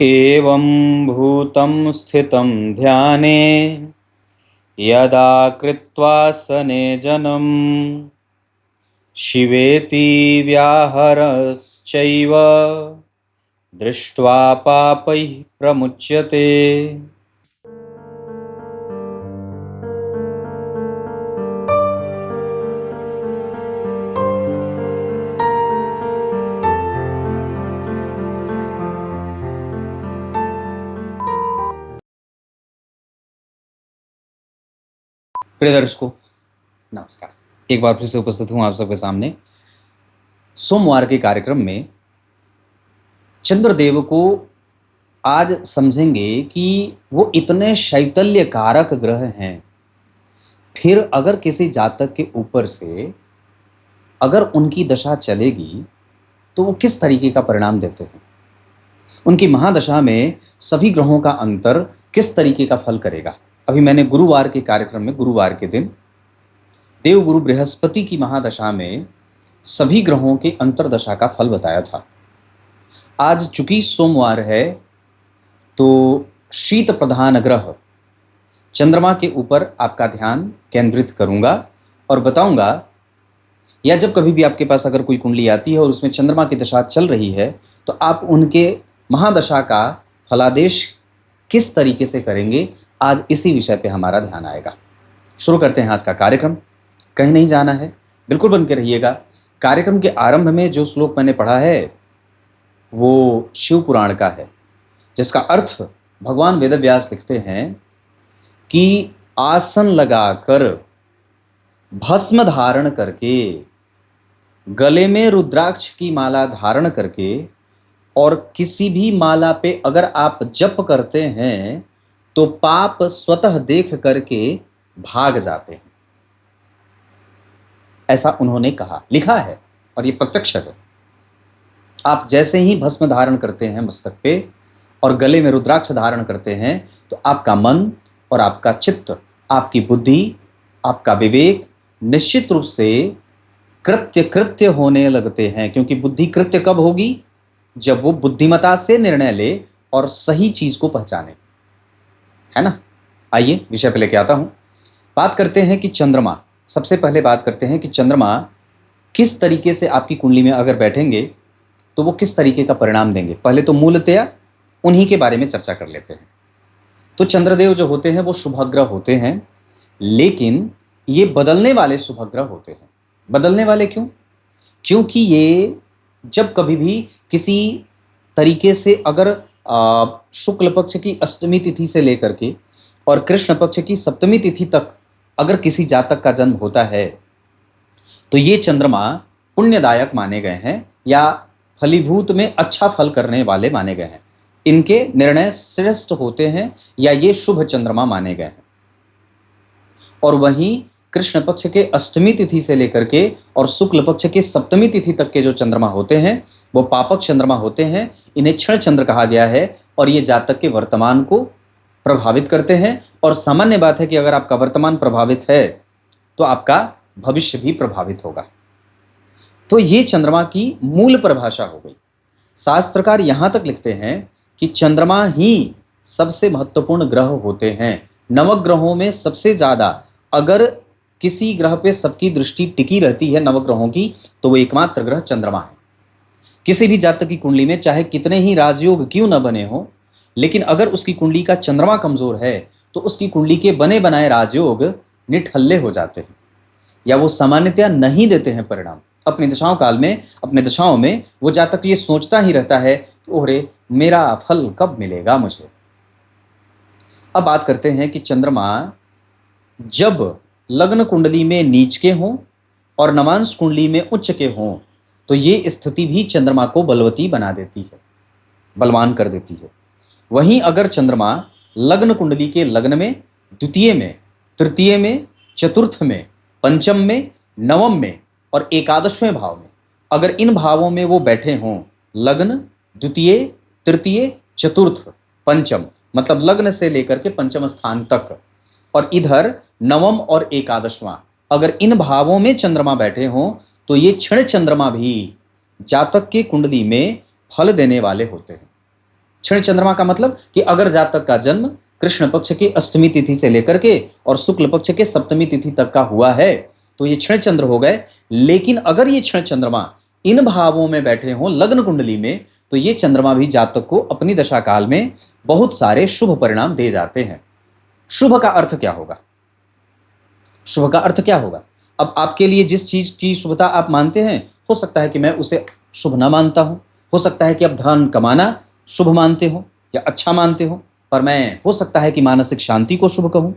एवं भूतं स्थितं ध्याने यदा कृत्वासने जनं शिवेति व्याहरश्चैव दृष्ट्वा पापैः प्रमुच्यते। प्रिय दर्शकों, नमस्कार। एक बार फिर से उपस्थित हूं आप सबके सामने सोमवार के कार्यक्रम में। चंद्रदेव को आज समझेंगे कि वो इतने शैतल्य कारक ग्रह हैं, फिर अगर किसी जातक के ऊपर से अगर उनकी दशा चलेगी तो वो किस तरीके का परिणाम देते हैं, उनकी महादशा में सभी ग्रहों का अंतर किस तरीके का फल करेगा। अभी मैंने गुरुवार के कार्यक्रम में, गुरुवार के दिन देवगुरु बृहस्पति की महादशा में सभी ग्रहों के अंतरदशा का फल बताया था। आज चूंकि सोमवार है तो शीत प्रधान ग्रह चंद्रमा के ऊपर आपका ध्यान केंद्रित करूंगा और बताऊंगा, या जब कभी भी आपके पास अगर कोई कुंडली आती है और उसमें चंद्रमा की दशा चल रही है तो आप उनके महादशा का फलादेश किस तरीके से करेंगे, आज इसी विषय पे हमारा ध्यान आएगा। शुरू करते हैं आज का कार्यक्रम। कहीं नहीं जाना है, बिल्कुल बन के रहिएगा। कार्यक्रम के आरंभ में जो श्लोक मैंने पढ़ा है वो शिव पुराण का है, जिसका अर्थ भगवान वेदव्यास लिखते हैं कि आसन लगाकर भस्म धारण करके, गले में रुद्राक्ष की माला धारण करके और किसी भी माला पे अगर आप जप करते हैं तो पाप स्वतः देख करके भाग जाते हैं, ऐसा उन्होंने कहा, लिखा है और ये प्रत्यक्ष है। आप जैसे ही भस्म धारण करते हैं मस्तक पे और गले में रुद्राक्ष धारण करते हैं तो आपका मन और आपका चित्त, आपकी बुद्धि, आपका विवेक निश्चित रूप से कृत्य होने लगते हैं। क्योंकि बुद्धि कृत्य कब होगी? जब वो बुद्धिमता से निर्णय ले और सही चीज को पहचाने, है ना। आइए विषय पे लेके आता हूं। बात करते हैं कि चंद्रमा, सबसे पहले बात करते हैं कि चंद्रमा किस तरीके से आपकी कुंडली में अगर बैठेंगे तो वो किस तरीके का परिणाम देंगे। पहले तो मूलतया उन्हीं के बारे में चर्चा कर लेते हैं। तो चंद्रदेव जो होते हैं वो शुभग्रह होते हैं, लेकिन ये बदलने वाले शुभग्रह होते हैं। बदलने वाले क्यों? क्योंकि ये जब कभी भी किसी तरीके से अगर शुक्ल पक्ष की अष्टमी तिथि से लेकर के और कृष्ण पक्ष की सप्तमी तिथि तक अगर किसी जातक का जन्म होता है तो ये चंद्रमा पुण्यदायक माने गए हैं या फलीभूत में अच्छा फल करने वाले माने गए हैं। इनके निर्णय श्रेष्ठ होते हैं या ये शुभ चंद्रमा माने गए हैं। और वहीं कृष्ण पक्ष के अष्टमी तिथि से लेकर के और शुक्ल पक्ष के सप्तमी तिथि तक के जो चंद्रमा होते हैं वो पापक चंद्रमा होते हैं। इन्हें क्षण चंद्र कहा गया है और ये जातक के वर्तमान को प्रभावित करते हैं। और सामान्य बात है कि अगर आपका वर्तमान प्रभावित है तो आपका भविष्य भी प्रभावित होगा। तो ये चंद्रमा की मूल परिभाषा हो गई। शास्त्रकार यहां तक लिखते हैं कि चंद्रमा ही सबसे महत्वपूर्ण ग्रह होते हैं। नवग्रहों में सबसे ज्यादा अगर किसी ग्रह पे सबकी दृष्टि टिकी रहती है नवग्रहों की तो वो एकमात्र ग्रह चंद्रमा है। किसी भी जातक की कुंडली में चाहे कितने ही राजयोग क्यों न बने हो, लेकिन अगर उसकी कुंडली का चंद्रमा कमजोर है तो उसकी कुंडली के बने बनाए राजयोग निठल्ले हो जाते हैं या वो सामान्यतया नहीं देते हैं परिणाम। अपनी दशाओं काल में, अपने दशाओं में वो जातक ये सोचता ही रहता है कि ओरे मेरा फल कब मिलेगा मुझे। अब बात करते हैं कि चंद्रमा जब लग्न कुंडली में नीच के हों और नवांश कुंडली में उच्च के हों तो ये स्थिति भी चंद्रमा को बलवती बना देती है, बलवान कर देती है। वहीं अगर चंद्रमा लग्न कुंडली के लग्न में, द्वितीय में, तृतीय में, चतुर्थ में, पंचम में, नवम में और एकादशवें भाव में, अगर इन भावों में वो बैठे हों, लग्न, द्वितीय, तृतीय, चतुर्थ, पंचम, मतलब लग्न से लेकर के पंचम स्थान तक, और इधर नवम और एकादशवां, अगर इन भावों में चंद्रमा बैठे हों तो ये क्षण चंद्रमा भी जातक के कुंडली में फल देने वाले होते हैं। क्षण चंद्रमा का मतलब कि अगर जातक का जन्म कृष्ण पक्ष की अष्टमी तिथि से लेकर के और शुक्ल पक्ष के सप्तमी तिथि तक का हुआ है तो ये क्षण चंद्र हो गए। लेकिन अगर ये क्षण चंद्रमा इन भावों में बैठे हों लग्न कुंडली में तो ये चंद्रमा भी जातक को अपनी दशा काल में बहुत सारे शुभ परिणाम दे जाते हैं। शुभ का अर्थ क्या होगा? शुभ का अर्थ क्या होगा? अब आपके लिए जिस चीज की शुभता आप मानते हैं, हो सकता है कि मैं उसे शुभ ना मानता हूं, हो सकता है कि आप धन कमाना शुभ मानते हो या अच्छा मानते हो, पर मैं हो सकता है कि मानसिक शांति को शुभ कहूं।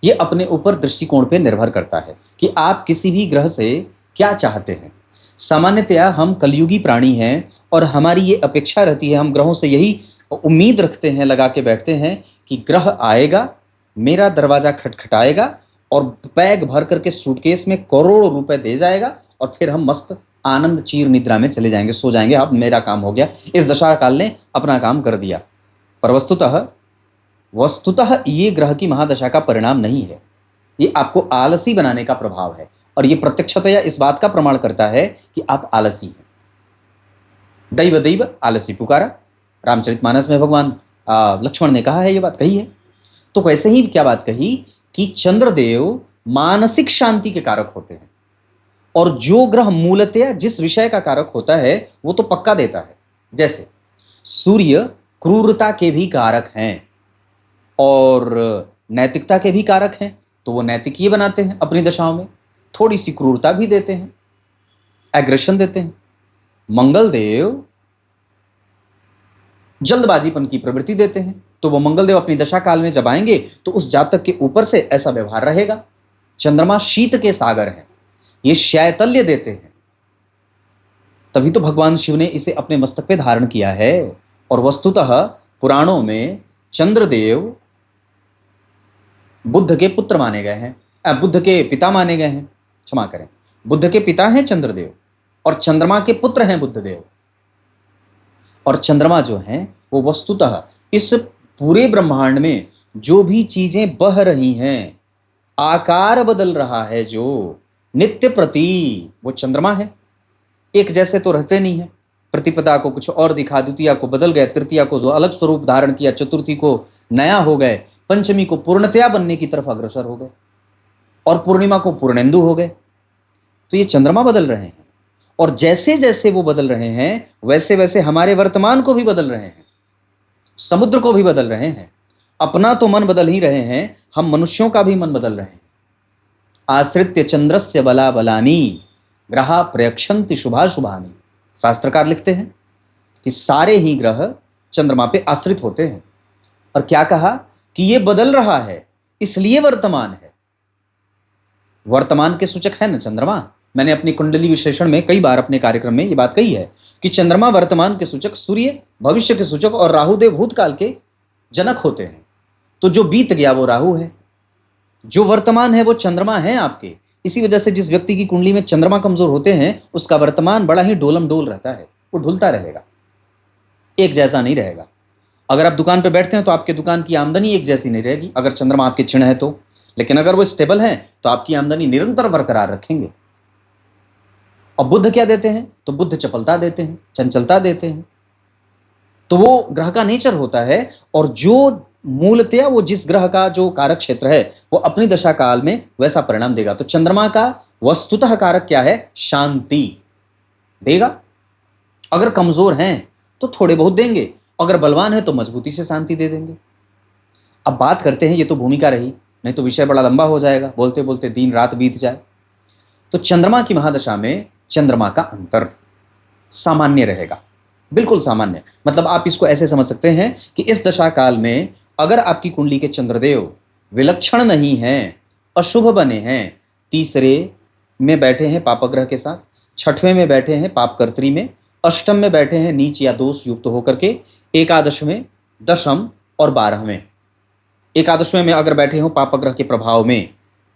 ये अपने ऊपर दृष्टिकोण पे निर्भर करता है कि आप किसी भी ग्रह से क्या चाहते हैं। सामान्यतया हम कलयुगी प्राणी हैं और हमारी ये अपेक्षा रहती है, हम ग्रहों से यही उम्मीद रखते हैं, लगा के बैठते हैं कि ग्रह आएगा, मेरा दरवाजा खटखटाएगा और बैग भर करके सूटकेस में करोड़ों रुपए दे जाएगा और फिर हम मस्त आनंद चीर निद्रा में चले जाएंगे, सो जाएंगे, अब मेरा काम हो गया, इस दशा काल ने अपना काम कर दिया। पर वस्तुतः ये ग्रह की महादशा का परिणाम नहीं है, ये आपको आलसी बनाने का प्रभाव है और ये प्रत्यक्षतया इस बात का प्रमाण करता है कि आप आलसी हैं। दैव दैव आलसी पुकारा, रामचरितमानस में भगवान लक्ष्मण ने कहा है, ये बात कही है। तो वैसे ही क्या बात कही कि चंद्रदेव मानसिक शांति के कारक होते हैं और जो ग्रह मूलतः जिस विषय का कारक होता है वो तो पक्का देता है। जैसे सूर्य क्रूरता के भी कारक हैं और नैतिकता के भी कारक हैं, तो वो नैतिक ये बनाते हैं अपनी दशाओं में, थोड़ी सी क्रूरता भी देते हैं, एग्रेशन देते हैं। मंगलदेव जल्दबाजीपन की प्रवृत्ति देते हैं, तो वो मंगलदेव अपनी दशा काल में जब आएंगे तो उस जातक के ऊपर से ऐसा व्यवहार रहेगा। चंद्रमा शीत के सागर हैं, ये शैतल्य देते हैं, तभी तो भगवान शिव ने इसे अपने मस्तक पे धारण किया है। और वस्तुतः पुराणों में चंद्रदेव बुद्ध के पुत्र माने गए हैं, बुद्ध के पिता माने गए हैं, क्षमा करें, बुद्ध के पिता हैं चंद्रदेव और चंद्रमा के पुत्र हैं बुद्धदेव। और चंद्रमा जो हैं वो वस्तुतः इस पूरे ब्रह्मांड में जो भी चीजें बह रही हैं, आकार बदल रहा है, जो नित्य प्रति, वो चंद्रमा है। एक जैसे तो रहते नहीं है, प्रतिपदा को कुछ और दिखा, द्वितीया को बदल गए, तृतीया को जो अलग स्वरूप धारण किया, चतुर्थी को नया हो गए, पंचमी को पूर्णतया बनने की तरफ अग्रसर हो गए और पूर्णिमा को पूर्णेंदु हो गए। तो ये चंद्रमा बदल रहे हैं और जैसे जैसे वो बदल रहे हैं वैसे वैसे हमारे वर्तमान को भी बदल रहे हैं, समुद्र को भी बदल रहे हैं। अपना तो मन बदल ही रहे हैं, हम मनुष्यों का भी मन बदल रहे हैं। आश्रित्य चंद्रस्य बला बलानी ग्रहा प्रयक्षन्ति शुभाशुभानि, शास्त्रकार लिखते हैं कि सारे ही ग्रह चंद्रमा पे आश्रित होते हैं। और क्या कहा कि ये बदल रहा है इसलिए वर्तमान है। वर्तमान के सूचक है ना चंद्रमा। मैंने अपनी कुंडली विश्लेषण में कई बार अपने कार्यक्रम में ये बात कही है कि चंद्रमा वर्तमान के सूचक, सूर्य भविष्य के सूचक और राहुदेव भूतकाल के जनक होते हैं। तो जो बीत गया वो राहु है, जो वर्तमान है वो चंद्रमा है आपके। इसी वजह से जिस व्यक्ति की कुंडली में चंद्रमा कमजोर होते हैं उसका वर्तमान बड़ा ही डोलम डोल रहता है, वो ढुलता रहेगा, एक जैसा नहीं रहेगा। अगर आप दुकान पर बैठते हैं तो आपके दुकान की आमदनी एक जैसी नहीं रहेगी अगर चंद्रमा आपके क्षीण है तो, लेकिन अगर वो स्टेबल है तो आपकी आमदनी निरंतर बरकरार रखेंगे। और बुध क्या देते हैं? तो बुध चपलता देते हैं, चंचलता देते हैं। तो वो ग्रह का नेचर होता है और जो मूलतया वो जिस ग्रह का जो कारक क्षेत्र है वो अपनी दशा काल में वैसा परिणाम देगा। तो चंद्रमा का वस्तुतः कारक क्या है? शांति देगा। अगर कमजोर हैं तो थोड़े बहुत देंगे, अगर बलवान है तो मजबूती से शांति दे देंगे। अब बात करते हैं, ये तो भूमिका रही, नहीं तो विषय बड़ा लंबा हो जाएगा, बोलते बोलते दिन रात बीत जाए। तो चंद्रमा की महादशा में चंद्रमा का अंतर सामान्य रहेगा, बिल्कुल सामान्य। मतलब आप इसको ऐसे समझ सकते हैं कि इस दशा काल में अगर आपकी कुंडली के चंद्रदेव विलक्षण नहीं हैं, अशुभ बने हैं, तीसरे में बैठे हैं पापग्रह के साथ, छठवें में बैठे हैं पापकर्त्री में, अष्टम में बैठे हैं नीच या दोष युक्त होकर के, एकादशवें, दशम और 12वें, एकादशवें में अगर बैठे हो पापग्रह के प्रभाव में,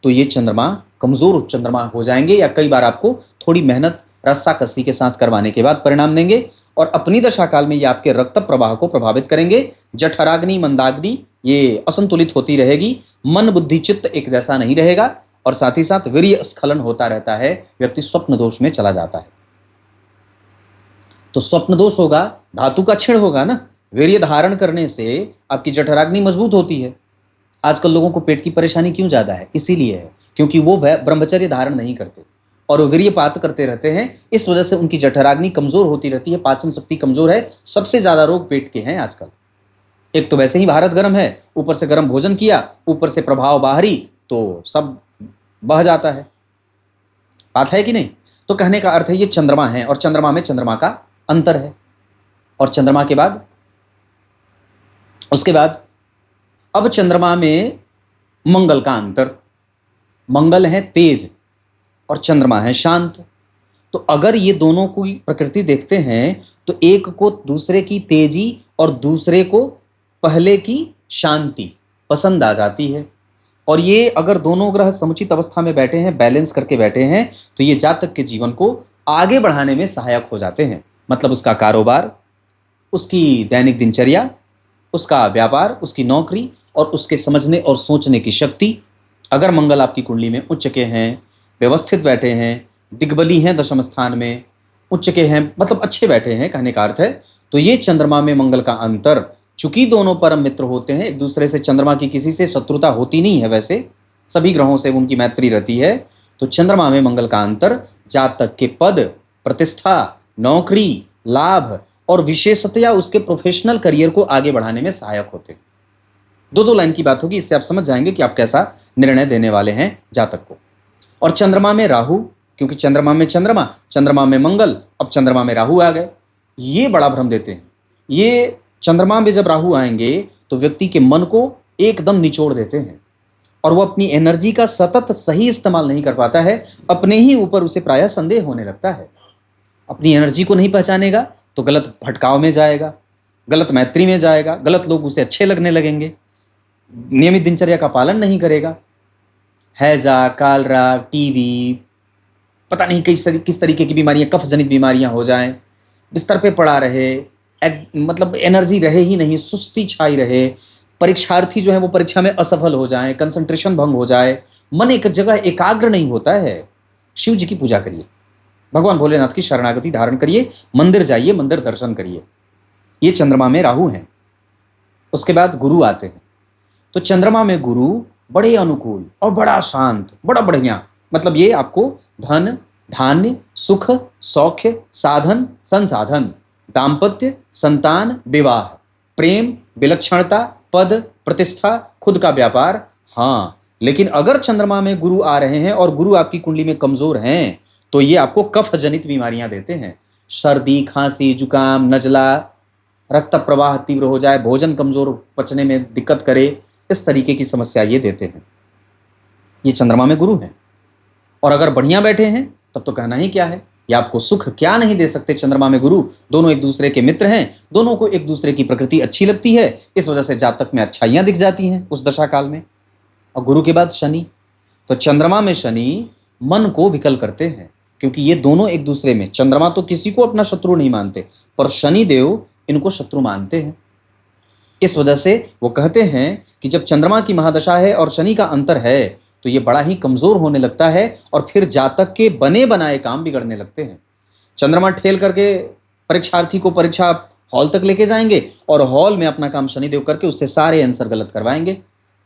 तो ये चंद्रमा कमजोर चंद्रमा हो जाएंगे या कई बार आपको थोड़ी मेहनत रस्साकसी के साथ करवाने के बाद परिणाम देंगे। और अपनी दशा काल में ये आपके रक्त प्रवाह को प्रभावित करेंगे। जठराग्नि मंदाग्नि ये असंतुलित होती रहेगी, मन बुद्धि चित्त एक जैसा नहीं रहेगा और साथ ही साथ वीर्य स्खलन होता रहता है, व्यक्ति स्वप्न दोष में चला जाता है। तो स्वप्न दोष होगा, धातु का क्षीण होगा ना, वीर्य धारण करने से आपकी जठराग्नि मजबूत होती है। आजकल लोगों को पेट की परेशानी क्यों ज़्यादा है? इसीलिए है क्योंकि वो वह ब्रह्मचर्य धारण नहीं करते और वो वीर्यपात करते रहते हैं। इस वजह से उनकी जठराग्नि कमजोर होती रहती है, पाचन शक्ति कमजोर है। सबसे ज़्यादा रोग पेट के हैं आजकल। एक तो वैसे ही भारत गर्म है, ऊपर से गर्म भोजन किया, ऊपर से प्रभाव बाहरी, तो सब बह जाता है। बात है कि नहीं? तो कहने का अर्थ है ये चंद्रमा है और चंद्रमा में चंद्रमा का अंतर है। और चंद्रमा के बाद उसके बाद अब चंद्रमा में मंगल का अंतर। मंगल है तेज और चंद्रमा है शांत। तो अगर ये दोनों की प्रकृति देखते हैं तो एक को दूसरे की तेजी और दूसरे को पहले की शांति पसंद आ जाती है। और ये अगर दोनों ग्रह समुचित अवस्था में बैठे हैं, बैलेंस करके बैठे हैं, तो ये जातक के जीवन को आगे बढ़ाने में सहायक हो जाते हैं। मतलब उसका कारोबार, उसकी दैनिक दिनचर्या, उसका व्यापार, उसकी नौकरी और उसके समझने और सोचने की शक्ति। अगर मंगल आपकी कुंडली में उच्च के हैं, व्यवस्थित बैठे हैं, दिग्बली हैं, दशम स्थान में उच्च के हैं, मतलब अच्छे बैठे हैं, कहने का अर्थ है, तो ये चंद्रमा में मंगल का अंतर, चूंकि दोनों परम मित्र होते हैं एक दूसरे से, चंद्रमा की किसी से शत्रुता होती नहीं है, वैसे सभी ग्रहों से उनकी मैत्री रहती है। तो चंद्रमा में मंगल का अंतर जातक के पद, प्रतिष्ठा, नौकरी, लाभ और विशेषतया उसके प्रोफेशनल करियर को आगे बढ़ाने में सहायक होते हैं। दो लाइन की बात होगी, इससे आप समझ जाएंगे कि आप कैसा निर्णय देने वाले हैं जातक को। और चंद्रमा में राहु, क्योंकि चंद्रमा में चंद्रमा, चंद्रमा में मंगल, अब चंद्रमा में राहु आ गए, ये बड़ा भ्रम देते हैं। ये चंद्रमा में जब राहु आएंगे तो व्यक्ति के मन को एकदम निचोड़ देते हैं और वो अपनी एनर्जी का सतत सही इस्तेमाल नहीं कर पाता है। अपने ही ऊपर उसे प्रायः संदेह होने लगता है। अपनी एनर्जी को नहीं पहचानेगा तो गलत भटकाव में जाएगा, गलत मैत्री में जाएगा, गलत लोग उसे अच्छे लगने लगेंगे, नियमित दिनचर्या का पालन नहीं करेगा, हैजा, कालरा, टीवी, पता नहीं किस तरीके की बीमारियां, कफ जनित बीमारियां हो जाएं, बिस्तर पे पड़ा रहे, मतलब एनर्जी रहे ही नहीं, सुस्ती छाई रहे, परीक्षार्थी जो है वो परीक्षा में असफल हो जाए, कंसंट्रेशन भंग हो जाए, मन एक जगह एकाग्र नहीं होता है। शिव जी की पूजा करिए, भगवान भोलेनाथ की शरणागति धारण करिए, मंदिर जाइए, मंदिर दर्शन करिए। ये चंद्रमा में राहु हैं। उसके बाद गुरु आते हैं। तो चंद्रमा में गुरु बड़े अनुकूल और बड़ा शांत, बड़ा बढ़िया, मतलब ये आपको धन, धान्य, सुख, सौख्य, साधन, संसाधन, दाम्पत्य, संतान, विवाह, प्रेम, विलक्षणता, पद, प्रतिष्ठा, खुद का व्यापार। हाँ, लेकिन अगर चंद्रमा में गुरु आ रहे हैं और गुरु आपकी कुंडली में कमजोर हैं तो ये आपको कफ जनित बीमारियां देते हैं। सर्दी, खांसी, जुकाम, नजला, रक्त प्रवाह तीव्र हो जाए, भोजन कमजोर पचने में दिक्कत करे, इस तरीके की समस्या ये देते हैं। ये चंद्रमा में गुरु हैं। और अगर बढ़िया बैठे हैं तब तो कहना ही क्या है, ये आपको सुख क्या नहीं दे सकते। चंद्रमा में गुरु, दोनों एक दूसरे के मित्र हैं, दोनों को एक दूसरे की प्रकृति अच्छी लगती है, इस वजह से जातक में अच्छाइयां दिख जाती हैं उस दशा काल में। और गुरु के बाद शनि। तो चंद्रमा में शनि मन को विकल करते हैं, क्योंकि ये दोनों एक दूसरे में, चंद्रमा तो किसी को अपना शत्रु नहीं मानते पर शनि देव इनको शत्रु मानते हैं। इस वजह से वो कहते हैं कि जब चंद्रमा की महादशा है और शनि का अंतर है तो ये बड़ा ही कमजोर होने लगता है और फिर जातक के बने बनाए काम बिगड़ने लगते हैं। चंद्रमा ठेल करके परीक्षार्थी को परीक्षा हॉल तक लेके जाएंगे और हॉल में अपना काम शनिदेव करके उससे सारे आंसर गलत करवाएंगे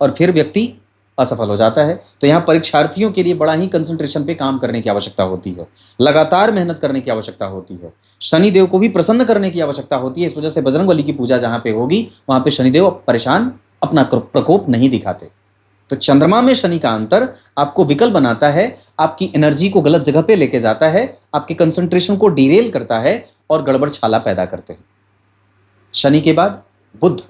और फिर व्यक्ति असफल हो जाता है। तो यहाँ परीक्षार्थियों के लिए बड़ा ही कंसंट्रेशन पे काम करने की आवश्यकता होती है, लगातार मेहनत करने की आवश्यकता होती है, शनिदेव को भी प्रसन्न करने की आवश्यकता होती है। इस वजह से बजरंगबली की पूजा जहाँ पे होगी वहाँ पे शनिदेव परेशान अपना प्रकोप नहीं दिखाते। तो चंद्रमा में शनि का अंतर आपको विकल बनाता है, आपकी एनर्जी को गलत जगह पे लेके जाता है, आपके कंसंट्रेशन को डिरेल करता है और गड़बड़ छाला पैदा करते हैं। शनि के बाद बुध।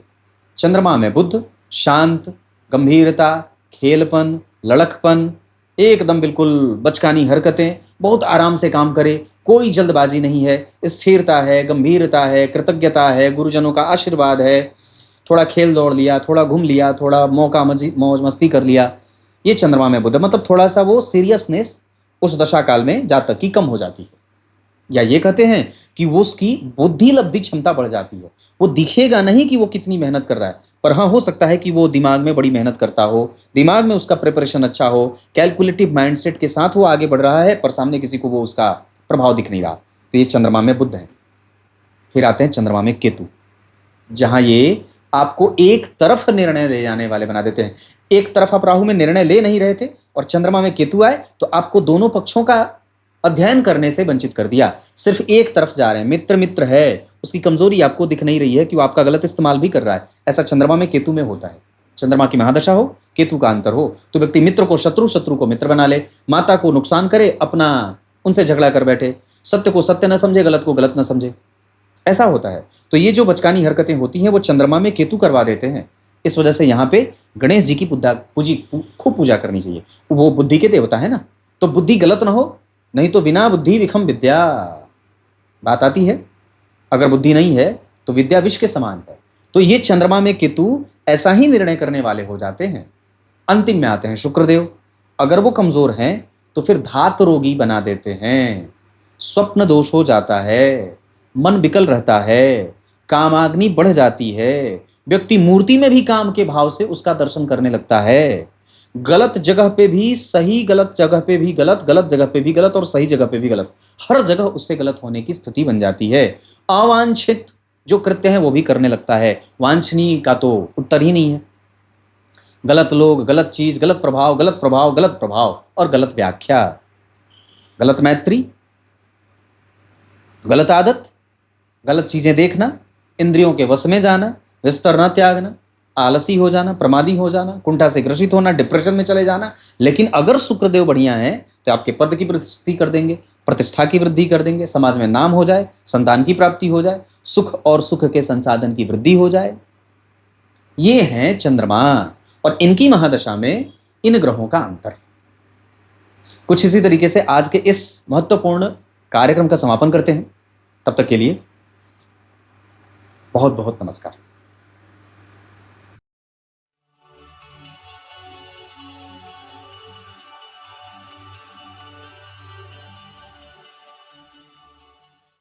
चंद्रमा में बुध शांत, गंभीरता, खेलपन, लड़कपन, एकदम बिल्कुल बचकानी हरकतें, बहुत आराम से काम करे, कोई जल्दबाजी नहीं है, स्थिरता है, गंभीरता है, कृतज्ञता है, गुरुजनों का आशीर्वाद है, थोड़ा खेल दौड़ लिया, थोड़ा घूम लिया, थोड़ा मौका मौज मस्ती कर लिया, ये चंद्रमा में बुध। मतलब थोड़ा सा वो सीरियसनेस उस दशा काल में जातक की कम हो जाती है, या ये कहते हैं कि वो उसकी बुद्धि लब्धि क्षमता बढ़ जाती है। वो दिखेगा नहीं कि वो कितनी मेहनत कर रहा है, पर हाँ हो सकता है कि वो दिमाग में बड़ी मेहनत करता हो, दिमाग में उसका प्रिपरेशन अच्छा हो, कैलकुलेटिव माइंडसेट के साथ वो आगे बढ़ रहा है, पर सामने किसी को वो उसका प्रभाव दिख नहीं रहा। तो ये चंद्रमा में बुध है। फिर आते हैं चंद्रमा में केतु। जहां ये आपको एक तरफ निर्णय ले जाने वाले बना देते हैं। एक तरफ आप राहु में निर्णय ले नहीं रहे थे और चंद्रमा में केतु आए तो आपको दोनों पक्षों का अध्ययन करने से वंचित कर दिया। सिर्फ एक तरफ जा रहे हैं। मित्र मित्र है, उसकी कमजोरी आपको दिख नहीं रही है कि वो आपका गलत इस्तेमाल भी कर रहा है। ऐसा चंद्रमा में केतु में होता है। चंद्रमा की महादशा हो, केतु का अंतर हो, तो व्यक्ति मित्र को शत्रु, शत्रु को मित्र बना ले, माता को नुकसान करे, अपना उनसे झगड़ा कर बैठे, सत्य को सत्य न समझे, गलत को गलत न समझे। ऐसा होता है। तो ये जो बचकानी हरकतें होती हैं वो चंद्रमा में केतु करवा देते हैं। इस वजह से यहाँ पे गणेश जी की खूब पूजा करनी चाहिए। वो बुद्धि के देवता है ना, तो बुद्धि गलत ना हो, नहीं तो बिना बुद्धि विखम विद्या, बात आती है। अगर बुद्धि नहीं है तो विद्या विष के समान है। तो ये चंद्रमा में केतु ऐसा ही निर्णय करने वाले हो जाते हैं। अंतिम में आते हैं शुक्रदेव। अगर वो कमजोर हैं तो फिर धात रोगी बना देते हैं, स्वप्न दोष हो जाता है, मन विकल रहता है, कामाग्नि बढ़ जाती है, व्यक्ति मूर्ति में भी काम के भाव से उसका दर्शन करने लगता है, गलत जगह पे भी सही, गलत जगह पे भी गलत, गलत जगह पे भी गलत और सही जगह पे भी गलत, हर जगह उससे गलत होने की स्थिति बन जाती है। अवांछित जो कृत्य है वो भी करने लगता है। वांछनीय का तो उत्तर ही नहीं है। गलत लोग, गलत चीज, गलत प्रभाव, गलत प्रभाव, गलत प्रभाव और गलत व्याख्या, गलत मैत्री, गलत आदत, गलत चीजें देखना, इंद्रियों के वश में जाना, विस्तर न त्यागना, आलसी हो जाना, प्रमादी हो जाना, कुंठा से ग्रसित होना, डिप्रेशन में चले जाना। लेकिन अगर शुक्रदेव बढ़िया है तो आपके पद की वृद्धि कर देंगे, प्रतिष्ठा की वृद्धि कर देंगे, समाज में नाम हो जाए, संतान की प्राप्ति हो जाए, सुख और सुख के संसाधन की वृद्धि हो जाए। ये हैं चंद्रमा और इनकी महादशा में इन ग्रहों का अंतर। कुछ इसी तरीके से आज के इस महत्वपूर्ण कार्यक्रम का समापन करते हैं। तब तक के लिए बहुत बहुत नमस्कार।